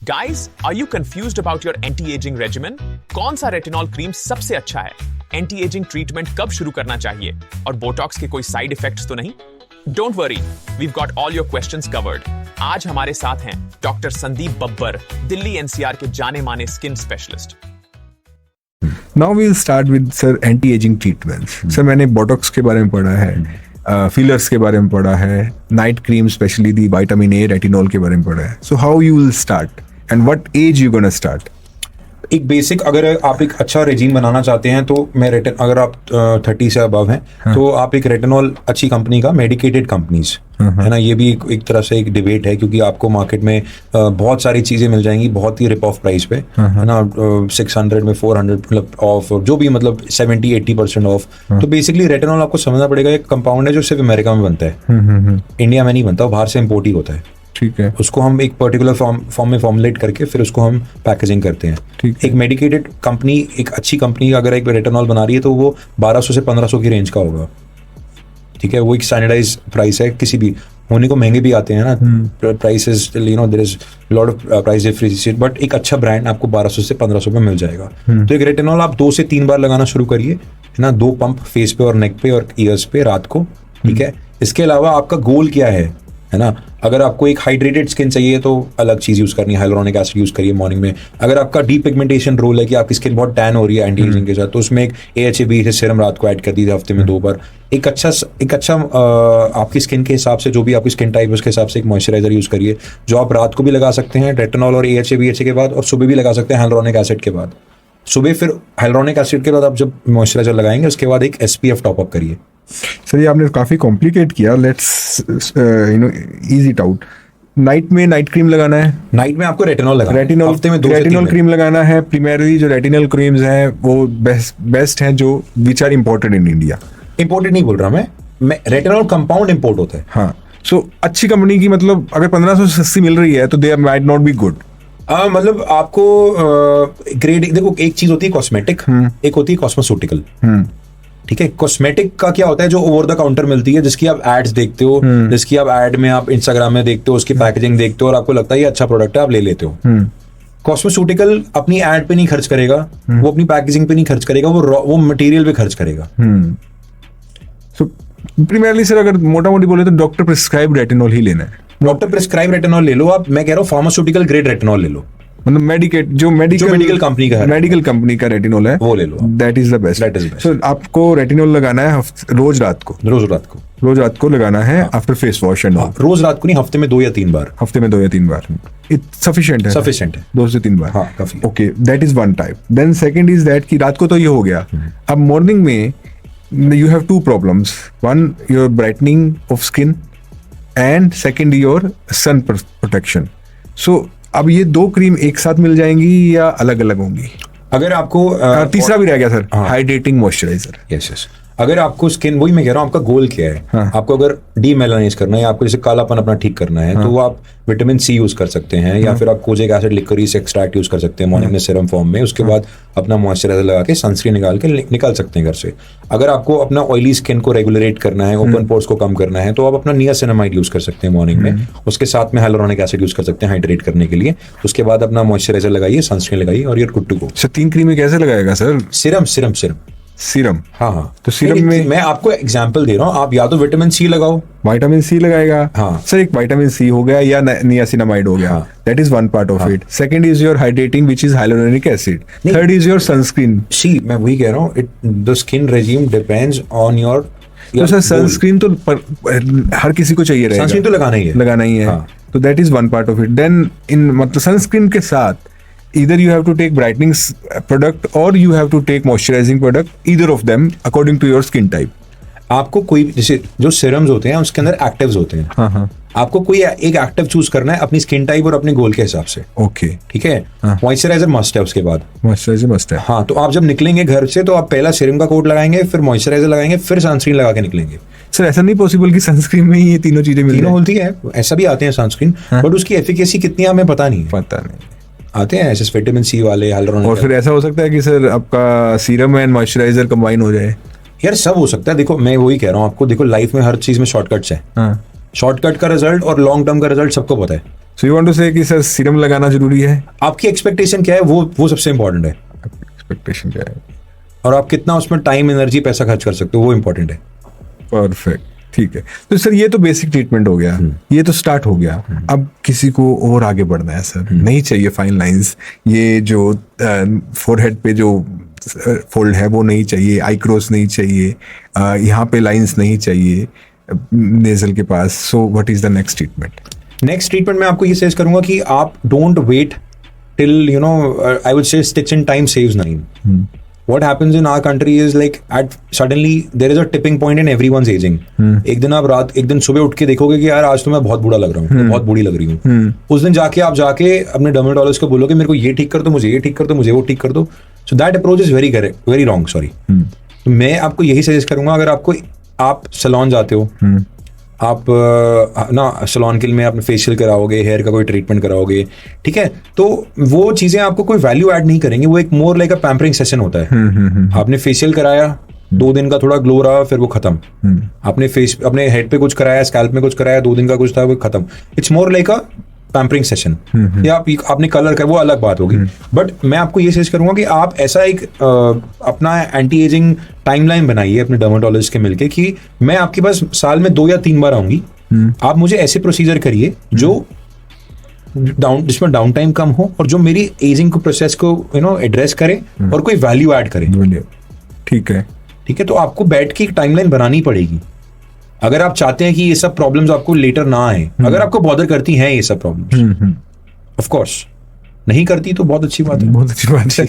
Guys, are you confused about your anti-aging regimen? कौन सा retinol cream सबसे अच्छा है? एंटी-एजिंग ट्रीटमेंट कब शुरू करना चाहिए? और बोटॉक्स के कोई साइड इफेक्ट्स तो नहीं? Don't worry, we've got all your questions covered. आज हमारे साथ हैं डॉक्टर संदीप बब्बर, दिल्ली एनसीआर के जाने माने skin specialist. Now we'll start with sir anti-aging treatments. Sir मैंने बोटॉक्स के बारे में पढ़ा है, फिलर्स के बारे में पढ़ा है, night cream specially the vitamin A retinol के बारे में पढ़ा है. So how you will start and what age you gonna start? एक बेसिक, अगर आप एक अच्छा रेजीम बनाना चाहते हैं तो अगर आप 30 से अबव हैं तो आप एक रेटिनॉल अच्छी कंपनी का, मेडिकेटेड कंपनीज है ना, ये भी एक तरह से एक डिबेट है क्योंकि आपको मार्केट में बहुत सारी चीजें मिल जाएंगी बहुत ही रिप ऑफ प्राइस पे, है ना, 600 में 400 मतलब ऑफ, जो भी मतलब 70-80% ऑफ. तो बेसिकली रेटिनॉल आपको समझना पड़ेगा, एक कंपाउंड है जो सिर्फ अमेरिका में बनता है, इंडिया में नहीं बनता, बाहर से इम्पोर्ट ही होता है. ठीक है. उसको हम एक पर्टिकुलर फॉर्म में फॉर्मुलेट करके फिर उसको हम पैकेजिंग करते हैं. एक मेडिकेटेड कंपनी, एक अच्छी कंपनी अगर एक रेटिनॉल बना रही है तो वो 1200 से 1500 की रेंज का होगा. ठीक है, वो एक स्टैंडर्डाइज प्राइस है. किसी भी होने को महंगे भी आते हैं ना, prices, you know, there is lot of price differentiate, but एक अच्छा ब्रांड आपको 1200 से 1500 में मिल जाएगा. तो एक रेटिनॉल आप 2 से 3 बार लगाना शुरू करिए, है ना, 2 पंप फेस पे और नेक पे और ईयर्स पे रात को. ठीक है. इसके अलावा आपका गोल क्या है ना, अगर आपको एक हाइड्रेटेड स्किन चाहिए तो अलग चीज यूज करनी है, हाइलुरोनिक एसिड यूज करिए मॉर्निंग में. अगर आपका डीप पिगमेंटेशन रोल है कि आपकी स्किन बहुत टैन हो रही है एंटी एजिंग के साथ, तो उसमें एक AHA से सीरम रात को ऐड कर दीजिए हफ्ते में 2 बार. एक अच्छा आपकी स्किन के हिसाब से, जो भी आपकी स्किन टाइप है उसके हिसाब से एक मॉइस्चराइजर यूज करिए, जो आप रात को भी लगा सकते हैं रेटिनॉल और AHA के बाद, और सुबह भी लगा सकते हैं हाइलुरोनिक एसिड के बाद. सुबह फिर हाइलुरोनिक एसिड के बाद आप जब मॉइस्चराइजर लगाएंगे उसके बाद एक SPF टॉपअप करिए. सर ये आपने काफी कॉम्प्लिकेट किया, let's ease it out. Night में नाइट क्रीम लगाना है, नाइट में आपको रेटिनॉल लगाना है, हफ्ते में 2 से 3 रेटिनॉल क्रीम लगाना है. प्राइमरी जो रेटिनॉल क्रीम्स हैं वो बेस्ट हैं जो which are imported in India. Imported नहीं बोल रहा मैं रेटिनॉल कंपाउंड इम्पोर्ट होता है. हाँ, सो अच्छी कंपनी की, मतलब अगर 1500 से सस्ती मिल रही है तो they might not be good. मतलब आपको ग्रेड, देखो एक चीज होती है कॉस्मेटिक, एक होती है कॉस्मेस्यूटिकल. ठीक है. कॉस्मेटिक का क्या होता है, जो ओवर द काउंटर मिलती है, जिसकी आप एड्स देखते हो, जिसकी आप एड में आप इंस्टाग्राम में देखते हो, उसकी पैकेजिंग देखते हो और आपको लगता है ये अच्छा प्रोडक्ट है, आप ले लेते हो. कॉस्मेस्यूटिकल अपनी एड पे नहीं खर्च करेगा, वो अपनी पैकेजिंग पे नहीं खर्च करेगा, वो मटेरियल पे खर्च करेगा. सो प्राइमरली सर अगर मोटा मोटी बोले तो डॉक्टर प्रिस्क्राइब रेटिनॉल ही लेना है. डॉक्टर प्रिस्क्राइब रेटिनॉल ले लो आप. मैं कह रहा हूँ फार्मास्यूटिकल ग्रेड रेटिनॉल ले लो, मतलब मेडिकल कंपनी का है, मेडिकल कंपनी का रेटिनॉल है, वो ले लो. That is the best. So आपको रेटिनॉल लगाना है रोज रात को लगाना है after face wash and all. रोज रात को नहीं, हफ्ते में 2 या 3 बार. हफ्ते में 2 या 3 बार सफिशिएंट है. 2 से 3 बार. हाँ, काफी. Okay, that is one type. Then second is that कि रात को तो ये हो गया. अब मॉर्निंग में you have 2 problems. One, your brightening of skin and second, your sun protection. So अब ये 2 क्रीम एक साथ मिल जाएंगी या अलग अलग होंगी? अगर आपको तीसरा भी रह गया सर, हाइड्रेटिंग मॉइस्चराइजर. यस. अगर आपको स्किन, वही मैं कह रहा हूँ, आपका गोल क्या है. हाँ. आपको अगर डीमेलानाइज करना है, आपको जैसे कालापन अपना ठीक करना है, तो आप विटामिन C यूज कर सकते हैं, या फिर आप kojic acid liquorice extract use कर सकते हैं मॉर्निंग में सीरम फॉर्म में. उसके बाद अपना मॉइस्चराइजर लगा के सनस्क्रीन निकाल सकते हैं घर से. अगर आपको अपना ऑयली स्किन को रेगुलेट करना है, ओपन पोर्स को कम करना है, तो आप अपना नियासिनामाइड यूज कर सकते हैं मॉर्निंग में. उसके साथ में हाइलुरोनिक एसिड यूज कर सकते हैं हाइड्रेट करने के लिए. उसके बाद अपना मॉइस्चराइजर लगाइए, सनस्क्रीन लगाइए और you're good to go. Sir 3 क्रीमें कैसे लगाएगा सर? सीरम. हाँ. तो सीरम में मैं आपको एग्जांपल दे रहा हूँ, आप या तो विटामिन C लगाओ. विटामिन C लगाएगा. हाँ. सर एक विटामिन C हो गया या नियासिनामाइड हो गया. That is one part of it. Second is your hydrating which is hyaluronic acid. Third is your sunscreen. मैं वही कह रहा हूँ, the skin regime depends on your. तो सर सनस्क्रीन तो हर किसी को चाहिए रहेगा. सनस्क्रीन तो लगाना ही है. तो that is one part of it. Then in मतलब सनस्क्रीन के साथ either you have to take brightening product or you have to take moisturizing product, either of them according to your skin type. आपको कोई, जैसे जो serums होते हैं उसके अंदर एक्टिव्स होते हैं. हाँ. आपको कोई एक एक्टिव चूज करना है अपनी स्किन टाइप और अपने गोल के हिसाब से. ओके. ठीक है. मॉइस्चराइजर मस्ट है. उसके बाद मॉइस्चराइजर मस्ट है. हाँ. तो आप जब निकलेंगे घर से तो आप पहला सीरम का कोट लगाएंगे, फिर मॉइस्चराइजर लगाएंगे, फिर सनस्क्रीन लगा के निकलेंगे. सर ऐसा नहीं पॉसिबल कि सनस्क्रीन में ही ये तीनों चीजें मिलती है. ऐसा भी आते हैं सनस्क्रीन, बट उसकी एफिकेसी कितनी हमें पता नहीं. आते हैं ऐसे विटामिन C वाले, हाइलुरोनिक. और फिर ऐसा हो सकता है कि सर आपका सीरम एंड मॉइस्चराइजर कंबाइन हो जाए. यार सब हो सकता है. देखो मैं वही कह रहा हूँ आपको, देखो लाइफ में हर चीज में शॉर्टकट्स है. शॉर्टकट का रिजल्ट और लॉन्ग टर्म का रिजल्ट सबको पता है. सो यू वांट टू से कि सर सीरम लगाना जरूरी है? आपकी एक्सपेक्टेशन क्या है, वो सबसे इंपॉर्टेंट है। एक्सपेक्टेशन क्या है? और आप कितना उसमें टाइम, एनर्जी, पैसा खर्च कर सकते हो, वो इंपॉर्टेंट है। परफेक्ट, ठीक है। तो सर ये तो बेसिक ट्रीटमेंट हो गया, ये तो स्टार्ट हो गया। अब किसी को और आगे बढ़ना है सर, नहीं चाहिए फाइन लाइंस, ये जो फोरहेड पे जो फोल्ड है वो नहीं चाहिए, आई क्रॉस नहीं चाहिए, यहाँ पे लाइंस नहीं चाहिए नेजल के पास। So what is the next treatment? Next treatment मैं आपको ये सजेस्ट करूंगा कि आप don't wait till I would say stitch in time saves nine. What happens in our country is like at suddenly there is a tipping point in everyone's aging. एक दिन सुबह उठ के देखोगे कि यार आज तो मैं बहुत बूढ़ा लग रहा हूँ, बहुत बूढ़ी लग रही हूँ। उस दिन जाके अपने डर्मेटोलॉजिस्ट को बोलोगे मेरे को ये ठीक कर दो, मुझे ये ठीक कर दो, मुझे वो ठीक कर दो। So that approach is very wrong, sorry. तो मैं आपको यही सजेस्ट करूंगा, अगर आप सैलून जाते हो, आप ना सैलून के लिए आपने फेशियल कराओगे, हेयर का कोई ट्रीटमेंट कराओगे, ठीक है, तो वो चीजें आपको कोई वैल्यू ऐड नहीं करेंगे, वो एक मोर लाइक अ पैम्परिंग सेशन होता है। आपने फेशियल कराया, 2 दिन का थोड़ा ग्लो रहा, फिर वो खत्म। अपने हेड पे कुछ कराया, स्कैल्प में कुछ कराया, 2 दिन का कुछ था, वो खत्म। It's more like a pampering session. या आपने कलर का, वो अलग बात होगी। बट मैं आपको ये सजेस्ट करूंगा कि आप ऐसा एक अपना एंटी एजिंग टाइमलाइन बनाइए अपने डर्मेटोलॉजिस्ट के मिलके कि मैं आपके पास साल में 2 या 3 बार आऊंगी, आप मुझे ऐसे प्रोसीजर करिए जो जिसमें डाउन टाइम कम हो और जो मेरी एजिंग को प्रोसेस को एड्रेस करे और कोई वैल्यू ऐड करे। ठीक है, ठीक है। तो आपको बैठ के एक टाइमलाइन बनानी पड़ेगी अगर आप चाहते हैं कि ये सब प्रॉब्लम्स आपको लेटर ना आए। अगर आपको बॉदर करती हैं ये सब प्रॉब्लम्स, ऑफ कोर्स नहीं करती तो बहुत अच्छी बात है, बहुत अच्छी बात है।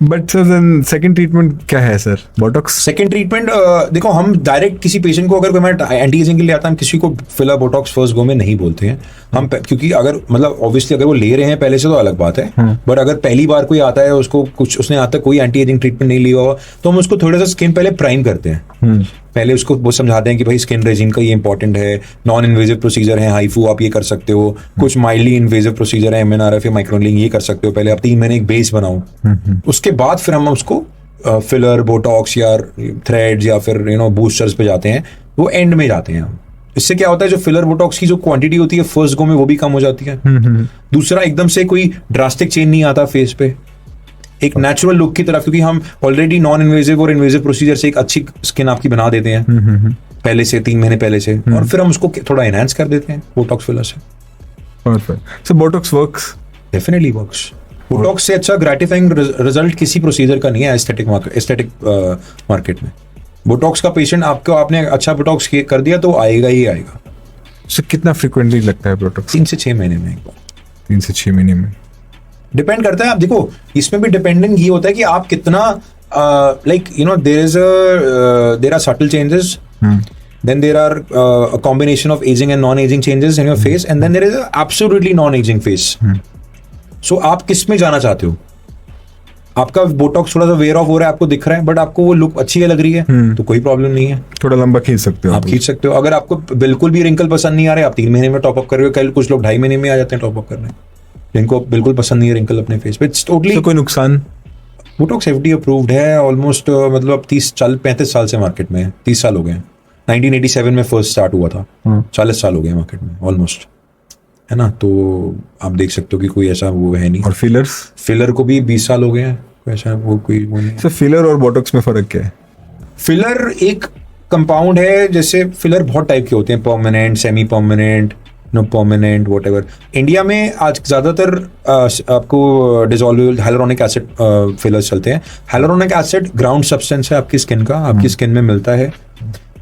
बट सर सेकंड ट्रीटमेंट क्या है सर? बोटॉक्स सेकंड ट्रीटमेंट देखो, हम डायरेक्ट किसी पेशेंट को अगर मैं एंटी एजिंग के लिए आता, हम किसी को फिलर बोटॉक्स फर्स्ट गो में नहीं बोलते हैं हम, क्योंकि अगर मतलब ऑब्वियसली अगर वो ले रहे हैं पहले से तो अलग बात है। बट अगर पहली बार कोई आता है, उसको उसने आज तक कोई एंटी एजिंग ट्रीटमेंट नहीं लिया हुआ, तो हम उसको थोड़ा सा स्किन पहले प्राइम करते हैं। पहले उसको वो समझाते हैं कि भाई स्किन रेजिम का ये इंपॉर्टेंट है, नॉन इन्वेजिव प्रोसीजर है, हाइफू आप ये कर सकते हो, कुछ माइल्डली इन्वेजिव प्रोसीजर है, MNRF या माइक्रोनेलिंग ये कर सकते हो। पहले आप 3 महीने एक बेस बनाओ, उसके बाद फिर हम उसको फिलर, बोटॉक्स या थ्रेड्स या फिर बूस्टर्स पे जाते हैं, वो एंड में जाते हैं हम। इससे क्या होता है, जो फिलर बोटॉक्स की जो क्वांटिटी होती है फर्स्ट गो में वो भी कम हो जाती है। दूसरा, एकदम से कोई ड्रास्टिक चेंज नहीं आता फेस पे, एक नेचुरल लुक की तरफ, क्योंकि हम ऑलरेडी नॉन इन्वेजिव और इन्वेजिव प्रोसीजर से एक अच्छी स्किन आपकी बना देते हैं पहले से, 3 महीने पहले से, और फिर हम उसको थोड़ा एनहांस कर देते हैं बोटॉक्स फिलर से। Perfect. So Botox works? Definitely works. Botox से अच्छा ग्रेटिफाइंग रिजल्ट किसी प्रोसीजर का नहीं है एस्थेटिक मार्केट में। बोटॉक्स का पेशेंट आपने अच्छा बोटॉक्स कर दिया तो आएगा ही आएगा। सो कितना फ्रीक्वेंटली लगता है बोटॉक्स? 3 से 6 महीने में एक बार। 3 से 6 महीने में डिपेंड करता है। आप देखो, इसमें भी डिपेंडेंट ये होता है कि आप कितना there are subtle changes, then there are a combination of aging and non-aging changes in your face, and then there is a absolutely non-aging face. So आप किस में जाना चाहते हो? आपका बोटॉक्स थोड़ा सा वेयर ऑफ हो रहा है, आपको दिख रहा है, बट आपको वो लुक अच्छी लग रही है, तो कोई प्रॉब्लम नहीं है, थोड़ा लंबा खींच सकते हो आप खींच सकते हो। अगर आपको बिल्कुल भी रिंकल पसंद नहीं आ रहे, आप 3 महीने में टॉप अप कर रहे हो, कल कुछ लोग 2.5 महीने में आ जाते हैं टॉप अप करने, जिनको बिल्कुल पसंद नहीं है रिंकल अपने फेस पे। इट्स टोटली कोई नुकसान? बोटॉक्स FDA अप्रूव्ड है ऑलमोस्ट, मतलब 35 साल से मार्केट में है, 30 साल हो गए हैं। 1987 में फर्स्ट स्टार्ट हुआ था, 40 साल हो गए मार्केट में ऑलमोस्ट, है ना। तो आप देख सकते हो कि कोई ऐसा वो है नहीं। और फिलर्स? फिलर को भी 20 साल हो गए हैं, ऐसा वो कोई वो नहीं। सर फिलर और बोटॉक्स में फर्क क्या है? फिलर एक कंपाउंड है, जैसे फिलर बहुत टाइप के होते हैं, permanent, semi permanent, no permanent, whatever. India में आज ज्यादातर आपको डिसॉल्वेबल हाइलुरोनिक एसिड फिलर्स चलते हैं। हाइलुरोनिक एसिड ग्राउंड सब्सटेंस है आपकी स्किन का, आपकी स्किन में मिलता है।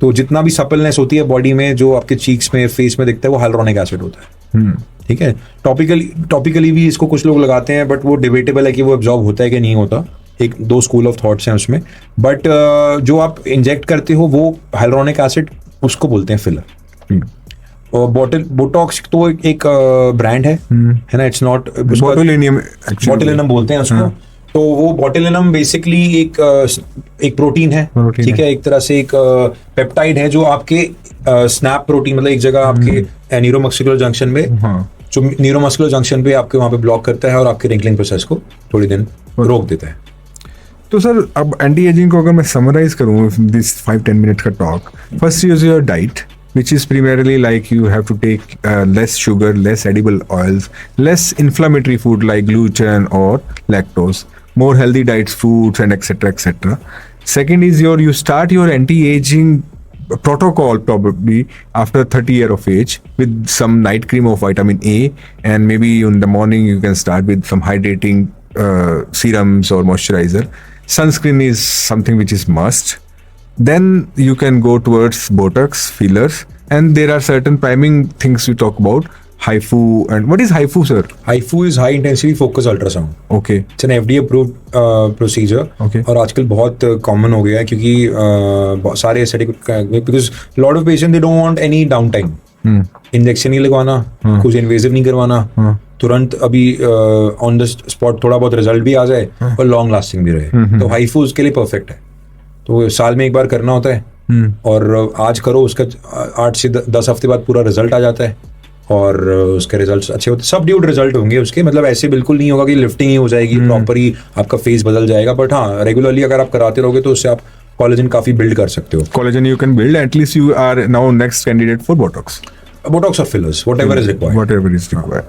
तो जितना भी सपलनेस होती है बॉडी में, जो आपके चीक्स में, फेस में दिखता है, वो हाइलुरोनिक एसिड होता है। ठीक है। टॉपिकली भी इसको कुछ लोग लगाते हैं, बट वो डिबेटेबल है कि वो एब्जॉर्ब होता है कि नहीं होता। 1-2 स्कूल ऑफ थॉट्स हैं उसमें। बट जो आप इंजेक्ट करते हो वो हाइलुरोनिक एसिड, उसको बोलते हैं फिलर। और बोटॉक्स तो एक ब्रांड है ना, इट्स नॉट, बोटुलिनम बोलते हैं उसको। तो वो बोटुलिनम बेसिकली एक प्रोटीन है, ठीक है, एक तरह से एक पेप्टाइड है जो आपके स्नैप प्रोटीन, मतलब एक जगह आपके न्यूरोमस्कुलर जंक्शन में, जो न्यूरोमस्कुलर जंक्शन पे आपके वहां पे ब्लॉक करता है और आपके रिंकलिंग प्रोसेस को थोड़ी दिन रोक देता है। तो सर अब एंटी एजिंग को अगर मैं समराइज करूं दिस 5-10 मिनट का talk, first is your diet, which is primarily like you have to take less sugar, less edible oils, less inflammatory food like gluten or lactose, more healthy diets, fruits, and etc. etc. Second is you start your anti-aging protocol probably after 30 year of age with some night cream of vitamin A, and maybe in the morning you can start with some hydrating serums or moisturizer. Sunscreen is something which is must. Then you can go towards Botox, fillers, and there are certain priming things we talk about. HIFU, and what is HIFU, sir? HIFU is high intensity focus ultrasound. Okay. It's an FDA approved procedure. Okay. और आजकल बहुत common हो गया है क्योंकि बहुत सारे aesthetic because lot of patient they don't want any down time. Injection नहीं लगवाना, कुछ इन्वेजिव नहीं करवाना, तुरंत अभी ऑन द स्पॉट थोड़ा बहुत रिजल्ट भी आ जाए और लॉन्ग लास्टिंग भी रहे. तो HIFU उसके लिए परफेक्ट है. तो साल में एक बार करना होता है और आज करो, उसका 8 से 10 हफ्ते बाद पूरा रिजल्ट आ जाता है और उसके रिजल्ट्स अच्छे होते हैं. सब ड्यूड रिजल्ट होंगे उसके, मतलब ऐसे बिल्कुल नहीं होगा कि लिफ्टिंग ही हो जाएगी प्रॉपर ही आपका फेस बदल जाएगा. बट हाँ, रेगुलरली अगर आप कराते रहोगे तो उससे आप कोलेजन काफी बिल्ड कर सकते हो. Collagen you can build. At least you are now next candidate for Botox. Botox or fillers, whatever is required. Whatever is required.